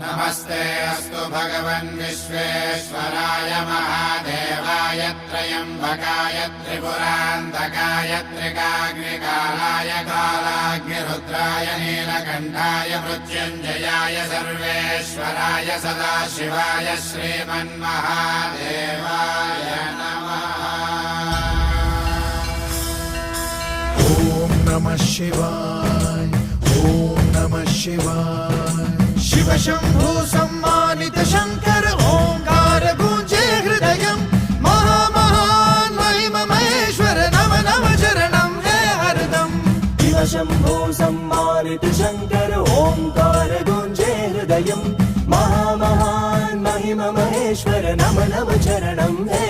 नमस्ते अस्तु भगवन् विश्वेश्वराय महादेवाय त्र्यम्बकाय त्रिपुरान्तकाय त्रिकाग्निकालाय कालाग्निरुद्राय नीलकण्ठाय मृत्युञ्जयाय सर्वेश्वराय सदाशिवाय श्रीमन्महादेवाय नमः। ॐ नमः शिवाय ॐ नमः शिवाय। शिव शंभु सम्मानित शंकर ओंकार गूंजे हृदयं महामहान महिम महेश्वर नम नम चरणं है हरदम। शिव शंभो सम्मानित शंकर ओंकार गुंजे हृदयं महामहान महिम महेश्वर नम नम चरणं है